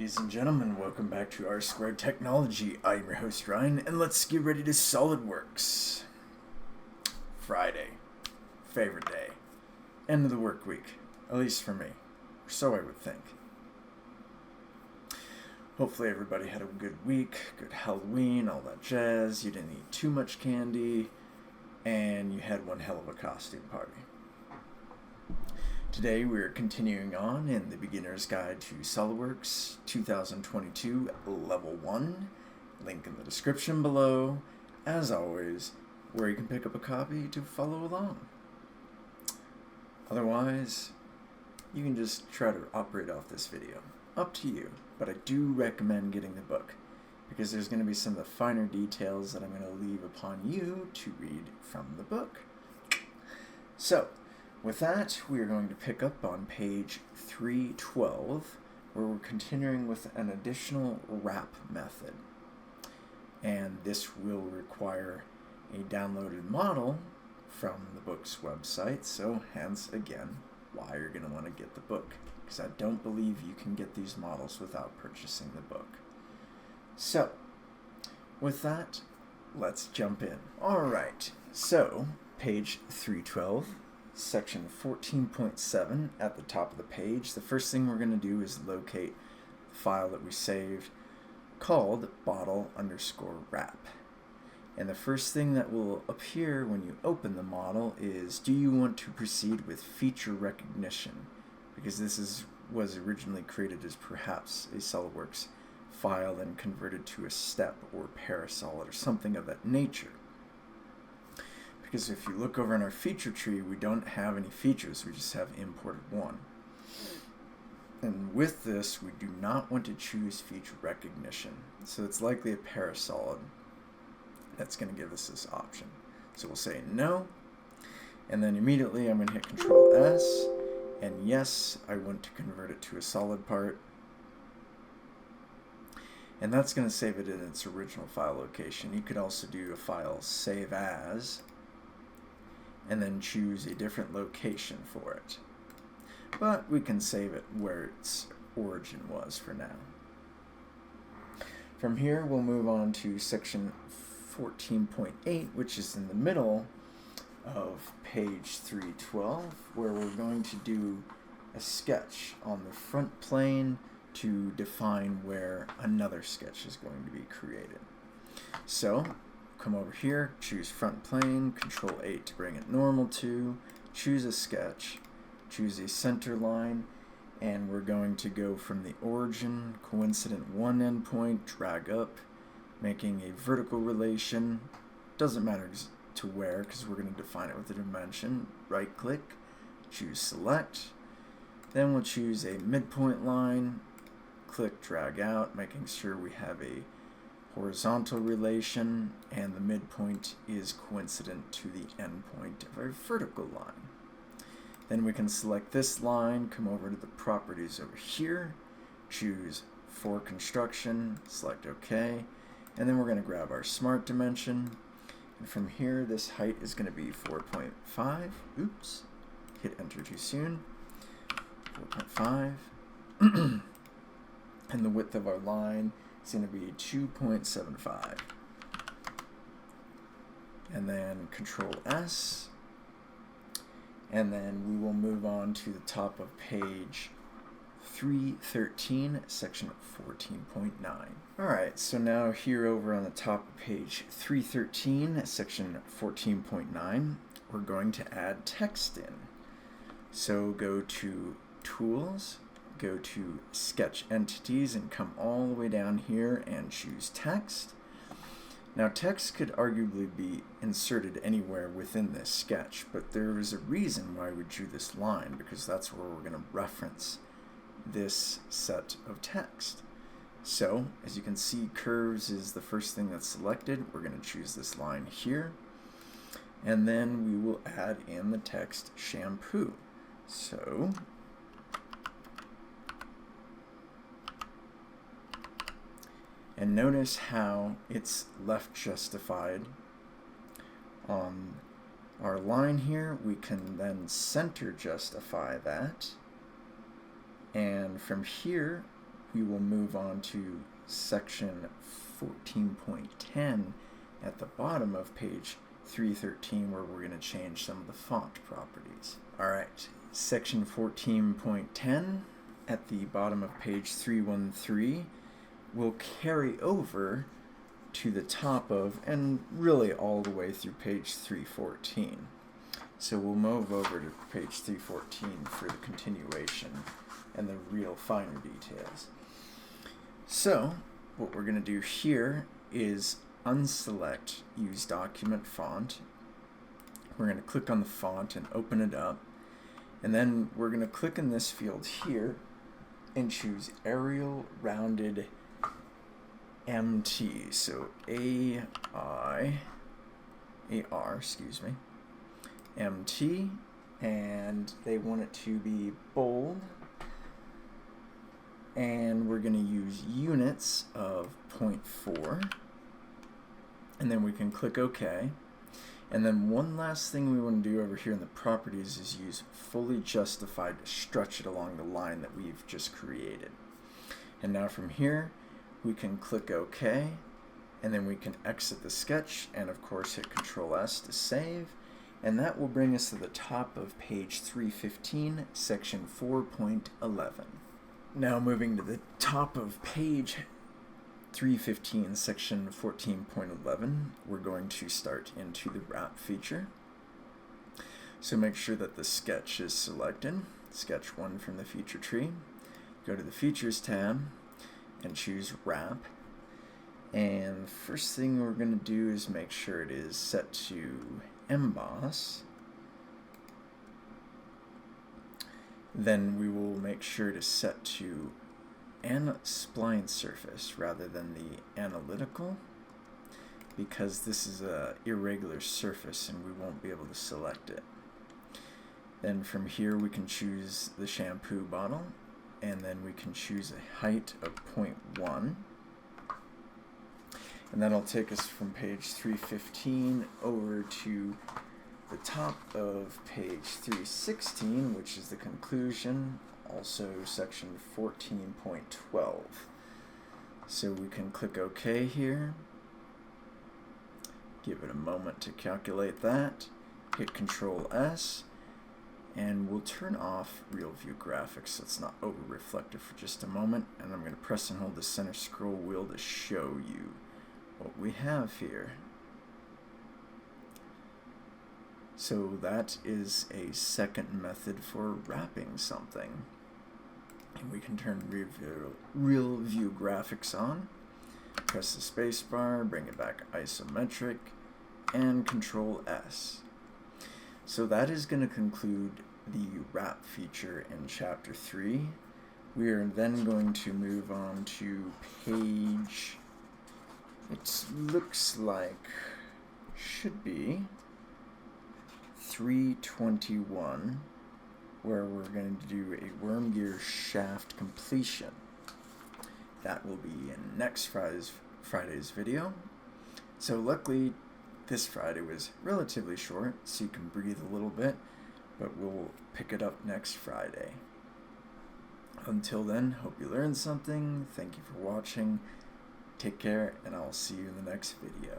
Ladies and gentlemen, welcome back to R Squared Technology. I'm your host Ryan, and let's get ready to SolidWorks. Friday, favorite day, end of the work week, at least for me, or so I would think. Hopefully everybody had a good week, good Halloween, all that jazz, you didn't eat too much candy, and you had one hell of a costume party. Today we are continuing on in the Beginner's Guide to SolidWorks 2022 Level 1. Link in the description below, as always, where you can pick up a copy to follow along. Otherwise, you can just try to operate off this video. Up to you, but I do recommend getting the book, because there's going to be some of the finer details that I'm going to leave upon you to read from the book. So, with that, we are going to pick up on page 312, where we're continuing with an additional wrap method. And this will require a downloaded model from the book's website, so hence, again, why you're going to want to get the book, because I don't believe you can get these models without purchasing the book. So, with that, let's jump in. Alright, so, page 312. Section 14.7 at the top of the page. The first thing we're going to do is locate the file that we saved called bottle_wrap. And the first thing that will appear when you open the model is, do you want to proceed with feature recognition? Because this was originally created as perhaps a SolidWorks file and converted to a step or parasolid or something of that nature. Because if you look over in our feature tree, we don't have any features, we just have imported one. And with this, we do not want to choose feature recognition. So it's likely a parasolid that's going to give us this option. So we'll say no, and then immediately I'm going to hit Control S, and yes, I want to convert it to a solid part. And that's going to save it in its original file location. You could also do a file save as, and then choose a different location for it. But we can save it where its origin was for now. From here, we'll move on to section 14.8, which is in the middle of page 312, where we're going to do a sketch on the front plane to define where another sketch is going to be created. So, come over here, choose front plane, Control 8 to bring it normal to, choose a sketch, choose a center line, and we're going to go from the origin, coincident 1 endpoint, drag up, making a vertical relation. Doesn't matter to where, because we're going to define it with a dimension. Right click, choose select, then we'll choose a midpoint line, click drag out, making sure we have a horizontal relation, and the midpoint is coincident to the endpoint of our vertical line. Then we can select this line, come over to the properties over here, choose for construction, select OK, and then we're going to grab our smart dimension, and from here this height is going to be 4.5, oops, hit enter too soon, 4.5, and the width of our line is going to be 2.75. And then Control S. And then we will move on to the top of page 313, section 14.9. Alright, so now here over on the top of page 313, section 14.9, we're going to add text in. So go to Tools, go to Sketch Entities, and come all the way down here and choose Text. Now text could arguably be inserted anywhere within this sketch, but there is a reason why we drew this line, because that's where we're going to reference this set of text. So, as you can see, curves is the first thing that's selected. We're going to choose this line here, and then we will add in the text shampoo. So, and notice how it's left justified on our line here. We can then center justify that. And from here, we will move on to section 14.10 at the bottom of page 313, where we're going to change some of the font properties. Alright, section 14.10 at the bottom of page 313 will carry over to the top of, and really all the way through page 314. So we'll move over to page 314 for the continuation and the real finer details. So what we're going to do here is unselect Use Document Font. We're going to click on the font and open it up. And then we're going to click in this field here and choose Arial Rounded MT. So MT, and they want it to be bold. And we're going to use units of 0.4. And then we can click OK. And then one last thing we want to do over here in the properties is use fully justified to stretch it along the line that we've just created. And now from here, we can click OK, and then we can exit the sketch, and of course hit Control S to save. And that will bring us to the top of page 315, section 4.11. Now moving to the top of page 315, section 14.11, we're going to start into the wrap feature. So make sure that the sketch is selected, sketch 1 from the feature tree. Go to the Features tab and choose Wrap. And first thing we're going to do is make sure it is set to Emboss. Then we will make sure to set to Spline Surface rather than the Analytical, because this is a irregular surface and we won't be able to select it. Then from here we can choose the shampoo bottle, and then we can choose a height of 0.1. And that'll take us from page 315 over to the top of page 316, which is the conclusion, also section 14.12. So we can click OK here, give it a moment to calculate that, hit Control S, and we'll turn off Real View Graphics so it's not over reflective for just a moment, and I'm going to press and hold the center scroll wheel to show you what we have here. So that is a second method for wrapping something. And we can turn Real View Graphics on, press the spacebar, bring it back isometric, and Control S. So that is going to conclude the wrap feature in chapter 3. We are then going to move on to page, it looks like, should be 321, where we're going to do a worm gear shaft completion. That will be in next Friday's video. So luckily this Friday was relatively short, so you can breathe a little bit, but we'll pick it up next Friday. Until then, hope you learned something. Thank you for watching. Take care, and I'll see you in the next video.